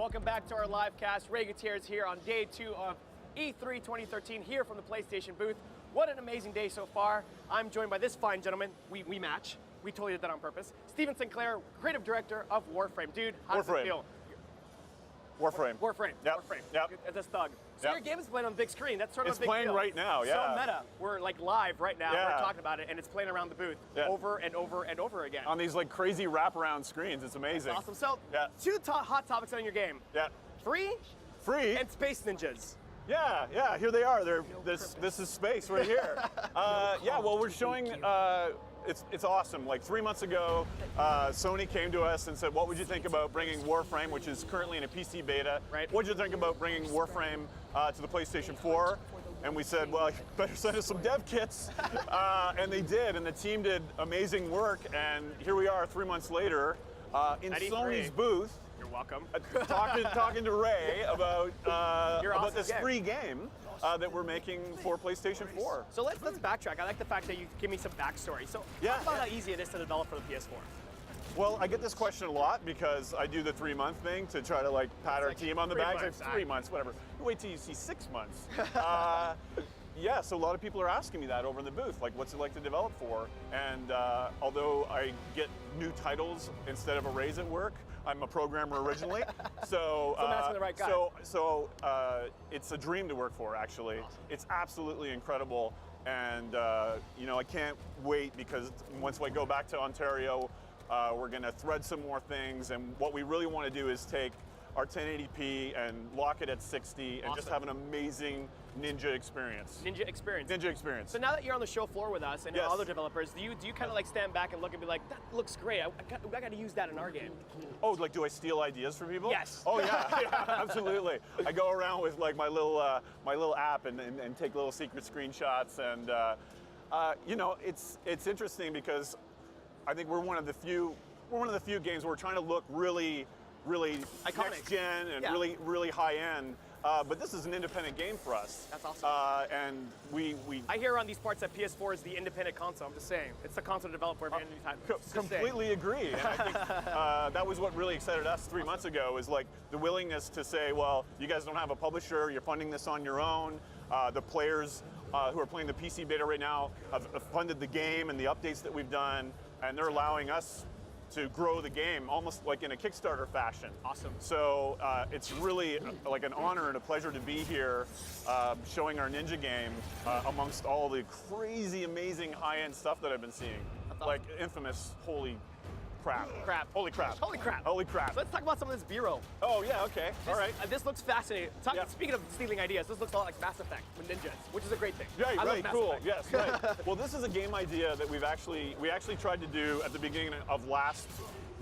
Welcome back to our live cast. Ray Gutierrez here on day 2 of E3 2013 here from the PlayStation booth. What an amazing day so far. I'm joined by this fine gentleman. We match. We totally did that on purpose. Steven Sinclair, creative director of Warframe. Dude, how does it feel? Warframe. Warframe. Yep. Warframe. Yep. It's a thug. So your game is playing on the big screen. That's sort of a big deal. It's playing right now, yeah. So meta. We're like live right now. Yeah. We're talking about it, and it's playing around the booth over and over and over again. On these like crazy wraparound screens. It's amazing. That's awesome. So, two hot topics on your game. Yeah. Free and Space Ninjas. Yeah. Here they are. This is space right here. Well, we're showing. It's awesome. Like 3 months ago, Sony came to us and said, "What would you think about bringing Warframe, which is currently in a PC beta? Right. What would you think about bringing Warframe to the PlayStation 4?" And we said, "Well, you better send us some dev kits." And they did, and the team did amazing work. And here we are, 3 months later, in Sony's booth. You're welcome. Talking to Ray about this free game that we're making for PlayStation 4. So let's backtrack. I like the fact that you give me some backstory. So talk about how easy it is to develop for the PS4. Well, I get this question a lot because I do the 3-month thing to try to like pat our team on the back. It's 3 months, whatever. Wait till you see 6 months. So a lot of people are asking me that over in the booth, like what's it like to develop for? And although I get new titles instead of a raise at work, I'm a programmer originally. So I'm asking the right guy. So it's a dream to work for, actually. Awesome. It's absolutely incredible. And I can't wait because once I go back to Ontario, we're going to thread some more things. And what we really want to do is take our 1080p and lock it at 60 and just have an amazing Ninja experience. Ninja experience. So now that you're on the show floor with us and other developers, do you kind of like stand back and look and be like, that looks great, I got to use that in our game? Oh, like do I steal ideas from people? Yes. Oh yeah, absolutely. I go around with like my little app and take little secret screenshots, and it's interesting because I think we're one of the few games where we're trying to look really iconic, next gen and really high end. But this is an independent game for us. That's awesome. And we I hear on these parts that PS4 is the independent console. I'm just saying, it's the console developed for every new time. Completely agree. And I think that was what really excited us 3 months ago, is like the willingness to say, well, you guys don't have a publisher, you're funding this on your own. The players who are playing the PC beta right now have funded the game and the updates that we've done, and they're allowing us to grow the game almost like in a Kickstarter fashion. Awesome. So it's really like an honor and a pleasure to be here showing our Ninja game amongst all the crazy, amazing high-end stuff that I've been seeing. That's like awesome. Infamous, holy crap. Holy crap. So let's talk about some of this B-roll. Oh yeah, okay, all right. This looks fascinating. Speaking of stealing ideas, this looks a lot like Mass Effect with ninjas, which is a great thing. Right, right, cool, yes, right. Well, this is a game idea that we actually tried to do at the beginning of last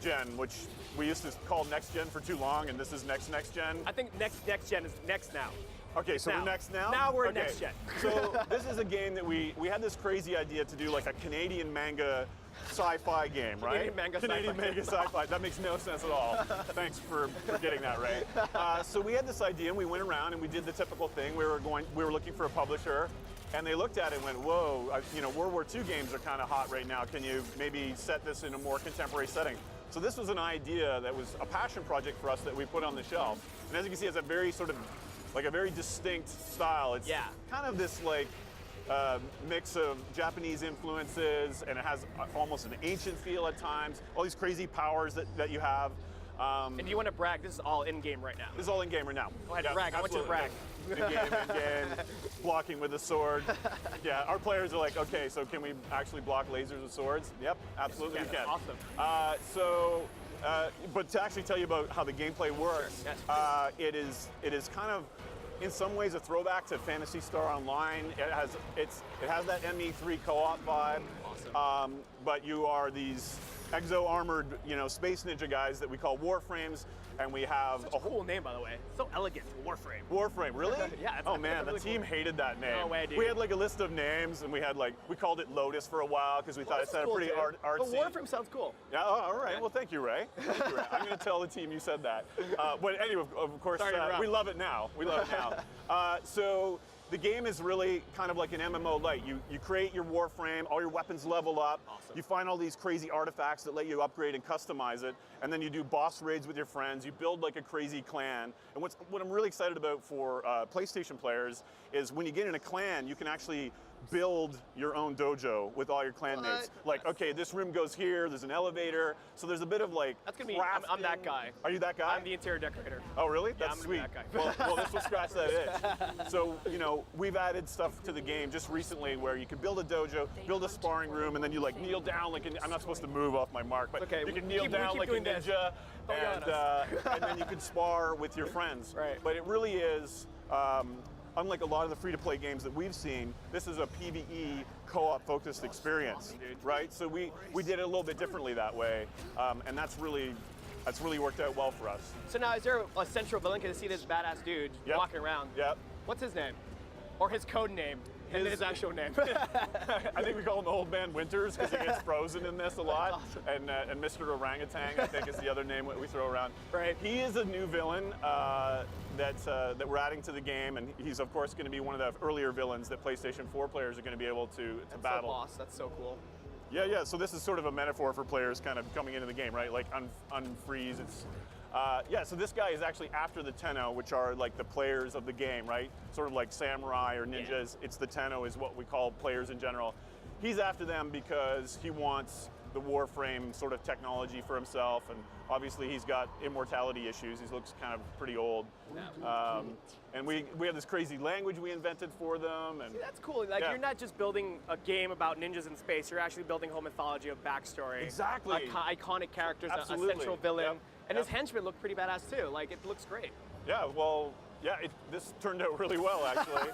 gen, which we used to call next gen for too long, and this is next gen. I think next gen is next now. Okay, so we're next now? Now we're next gen. So this is a game that we had this crazy idea to do like a Canadian manga sci-fi game, right? Canadian manga sci-fi. That makes no sense at all. Thanks for getting that right. So we had this idea, and we went around and we did the typical thing. We were looking for a publisher, and they looked at it and went, "Whoa, World War II games are kind of hot right now. Can you maybe set this in a more contemporary setting?" So this was an idea that was a passion project for us that we put on the shelf. And as you can see, it's a very sort of like a very distinct style. It's kind of this like mix of Japanese influences, and it has almost an ancient feel at times. All these crazy powers that you have. And do you want to brag? This is all in game right now. This is all in game right now. Go ahead, brag. I want you to brag. In game, blocking with a sword. Yeah, our players are like, okay, so can we actually block lasers with swords? Yep, absolutely we can. Awesome. But to actually tell you about how the gameplay works, it is kind of, in some ways, a throwback to Phantasy Star Online. It has that ME3 co-op vibe. Awesome. But you are these exo-armored, space ninja guys that we call Warframes, and we have a cool name, by the way. So elegant, Warframe. Warframe, really? Yeah. Oh man, the team hated that name. No way, dude. We had like a list of names, and we called it Lotus for a while because we thought it sounded pretty artsy. But Warframe sounds cool. Yeah. Oh, all right. Well, thank you, Ray. I'm going to tell the team you said that. But anyway, of course, we love it now. So The game is really kind of like an MMO light. You create your warframe, all your weapons level up. Awesome. You find all these crazy artifacts that let you upgrade and customize it, and then you do boss raids with your friends. You build like a crazy clan. And what I'm really excited about for PlayStation players is when you get in a clan, you can actually build your own dojo with all your clanmates. Like, okay, this room goes here, there's an elevator, so there's a bit of like That's gonna be, I'm that guy. Are you that guy? I'm the interior decorator. Oh, really? Yeah, That's I'm sweet. that guy. Well, this will scratch that itch. So, you know, we've added stuff to the game just recently where you can build a dojo, build a sparring room, and then you like kneel down like I'm not supposed to move off my mark, but okay. you can kneel down like a ninja, and then you can spar with your friends. Right. But it really is, unlike a lot of the free-to-play games that we've seen, this is a PvE co-op focused experience, right? So we did it a little bit differently that way, and that's really worked out well for us. So now, is there a central villain? Because I see this badass dude walking around. Yep. What's his name? Or his code name? And his actual name. I think we call him Old Man Winters because he gets frozen in this a lot. Awesome. And Mr. Orangutan, I think, is the other name we throw around. Right. He is a new villain that we're adding to the game, and he's of course going to be one of the earlier villains that PlayStation 4 players are going to be able to battle. Boss. That's so cool. Yeah. So this is sort of a metaphor for players kind of coming into the game, right? Like unfreeze. It's so this guy is actually after the Tenno, which are like the players of the game, right? Sort of like samurai or ninjas. Yeah. It's the Tenno is what we call players in general. He's after them because he wants the Warframe sort of technology for himself, and obviously he's got immortality issues. He looks kind of pretty old. And we have this crazy language we invented for them. And see, that's cool. Like you're not just building a game about ninjas in space. You're actually building whole mythology of backstory. Exactly. Iconic characters, Absolutely. a central villain. Yep. And his henchmen look pretty badass too. Like it looks great. Yeah, well, this turned out really well actually.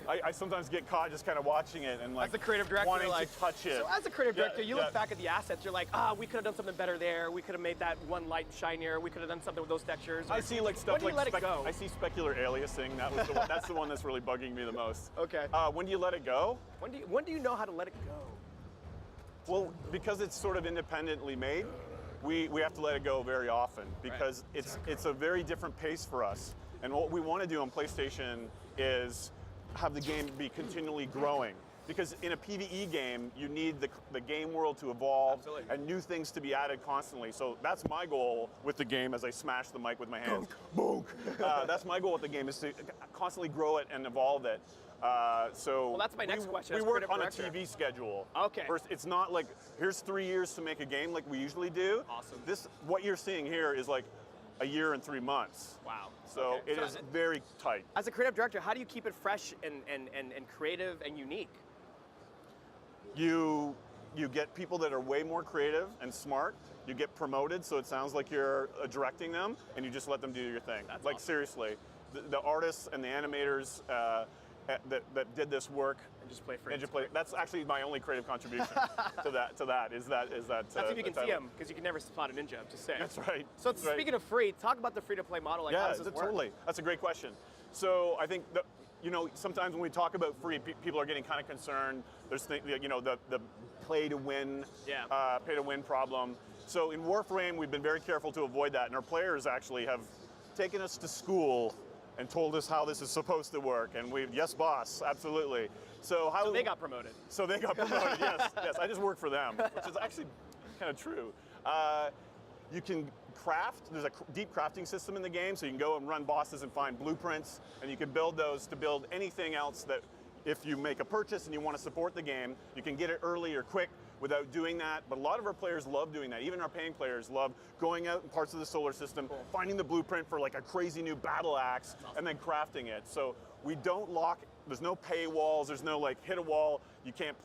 I sometimes get caught just kind of watching it and like as the creative director, wanting like, to touch it. So as a creative director, you look back at the assets, you're like, we could have done something better there. We could have made that one light shinier. We could have done something with those textures. I see like stuff when do you like let it go? I see specular aliasing. That was the one. That's the one that's really bugging me the most. Okay. When do you let it go? When do you know how to let it go? Well, because it's sort of independently made, we have to let it go very often because it's a very different pace for us. And what we want to do on PlayStation is have the game be continually growing. Because in a PvE game, you need the game world to evolve and new things to be added constantly. So that's my goal with the game as I smash the mic with my hands. Bonk. That's my goal with the game is to constantly grow it and evolve it. Well, that's my next question. We work on a TV schedule. Okay. First, it's not like, here's 3 years to make a game like we usually do. Awesome. What you're seeing here is like a year and 3 months. Wow. So it is very tight. As a creative director, how do you keep it fresh and creative and unique? You get people that are way more creative and smart. You get promoted, so it sounds like you're directing them, and you just let them do your thing. That's like awesome. Seriously, the artists and the animators that did this work and just play free. That's actually my only creative contribution to that. Is that. That's if you can see them, because you can never spot a ninja. I'm just saying. That's right. So speaking of free, talk about the free-to-play model. Like, how does this work? Totally. That's a great question. So I think that, sometimes when we talk about free, people are getting kind of concerned. There's the play to win problem. So in Warframe, we've been very careful to avoid that, and our players actually have taken us to school and told us how this is supposed to work, and yes, boss, absolutely. So they got promoted. So they got promoted. Yes. I just work for them, which is actually kind of true. You can craft. There's a deep crafting system in the game, so you can go and run bosses and find blueprints, and you can build those to build anything else that, if you make a purchase and you want to support the game, you can get it early or quick without doing that. But a lot of our players love doing that. Even our paying players love going out in parts of the solar system, finding the blueprint for like a crazy new battle axe, and then crafting it. So we don't lock. There's no paywalls. There's no like hit a wall. You can't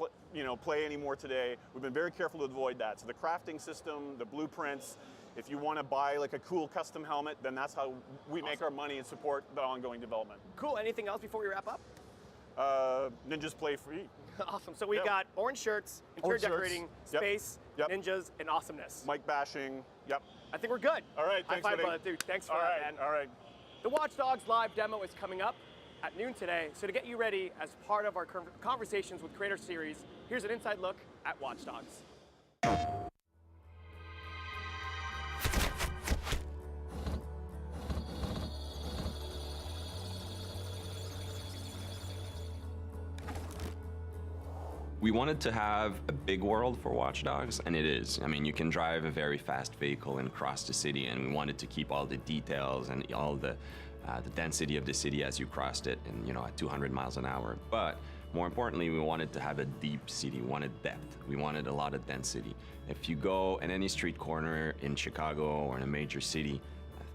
play anymore today. We've been very careful to avoid that. So the crafting system, the blueprints. If you want to buy like a cool custom helmet, then that's how we make our money and support the ongoing development. Cool. Anything else before we wrap up? Ninjas play free. Awesome. So we got orange shirts, interior decorating, space, ninjas, and awesomeness. Mic bashing. Yep. I think we're good. All right. Thanks, high five, brother, dude. Thanks for that, man. All right. The Watch Dogs live demo is coming up at noon today. So to get you ready as part of our Conversations with Creator series, here's an inside look at Watch Dogs. We wanted to have a big world for Watch Dogs, and it is. I mean, you can drive a very fast vehicle and cross the city, and we wanted to keep all the details and all the density of the city as you crossed it, and at 200 miles an hour. But more importantly, we wanted to have a deep city. We wanted depth. We wanted a lot of density. If you go in any street corner in Chicago or in a major city,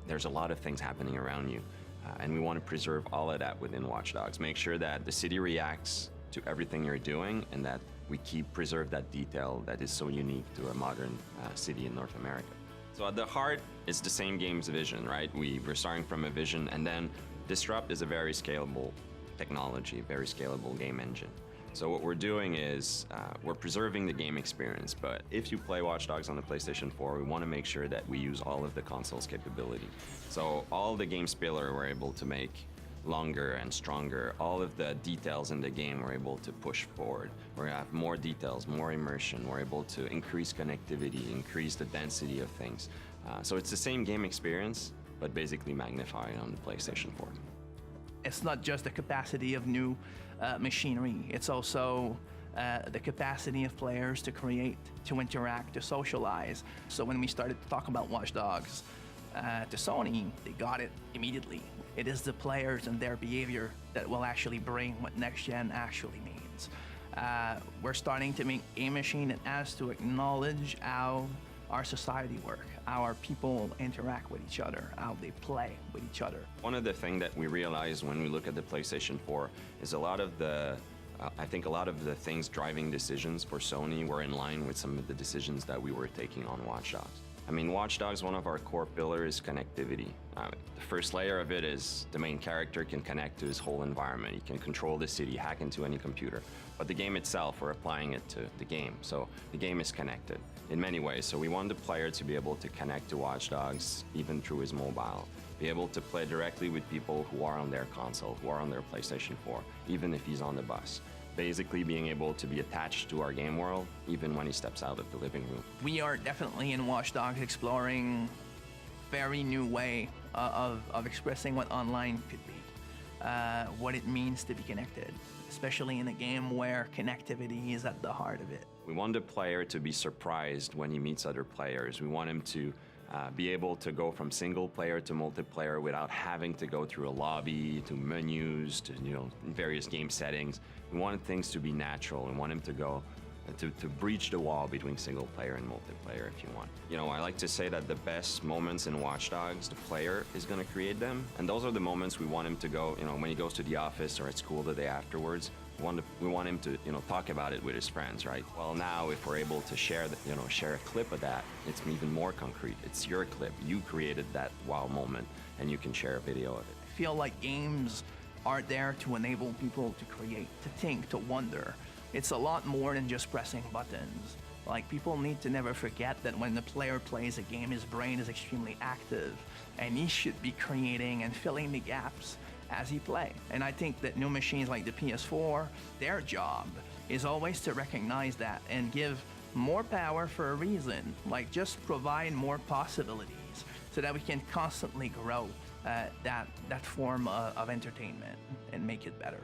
there's a lot of things happening around you, and we want to preserve all of that within Watch Dogs. Make sure that the city reacts to everything you're doing, and that we preserve that detail that is so unique to a modern city in North America. So at the heart, it's the same game's vision, right? We're starting from a vision, and then Disrupt is a very scalable technology, very scalable game engine. So what we're doing is we're preserving the game experience, but if you play Watch Dogs on the PlayStation 4, we want to make sure that we use all of the console's capability. So all the game spiller we're able to make longer and stronger. All of the details in the game we're able to push forward. We have more details, more immersion. We're able to increase connectivity, increase the density of things. So it's the same game experience, but basically magnified on the PlayStation 4. It's not just the capacity of new machinery, it's also the capacity of players to create, to interact, to socialize. So when we started to talk about Watch Dogs to Sony, they got it immediately. It is the players and their behavior that will actually bring what next gen actually means. We're starting to make a machine that has to acknowledge how our society work, how our people interact with each other, how they play with each other. One of the things that we realized when we look at the PlayStation 4 is I think a lot of the things driving decisions for Sony were in line with some of the decisions that we were taking on Watch Dogs. I mean, Watch Dogs, one of our core pillars is connectivity. The first layer of it is the main character can connect to his whole environment. He can control the city, hack into any computer. But the game itself, we're applying it to the game. So the game is connected in many ways. So we want the player to be able to connect to Watch Dogs even through his mobile, be able to play directly with people who are on their console, who are on their PlayStation 4, even if he's on the bus. Basically being able to be attached to our game world even when he steps out of the living room. We are definitely in Watch Dogs exploring very new way of expressing what online could be, what it means to be connected, especially in a game where connectivity is at the heart of it. We want the player to be surprised when he meets other players. We want him to be able to go from single player to multiplayer without having to go through a lobby, to menus, to various game settings. We want things to be natural. We want him to go to breach the wall between single player and multiplayer, if you want. I like to say that the best moments in Watch Dogs, the player is going to create them, and those are the moments we want him to go. When he goes to the office or at school the day afterwards, we want him to talk about it with his friends, right? Well, now if we're able to share a clip of that, it's even more concrete. It's your clip. You created that wow moment, and you can share a video of it. I feel like games are there to enable people to create, to think, to wonder. It's a lot more than just pressing buttons. Like, people need to never forget that when the player plays a game, his brain is extremely active, and he should be creating and filling the gaps as he plays. And I think that new machines like the PS4, their job is always to recognize that and give more power for a reason. Like, just provide more possibilities so that we can constantly grow that form of entertainment and make it better.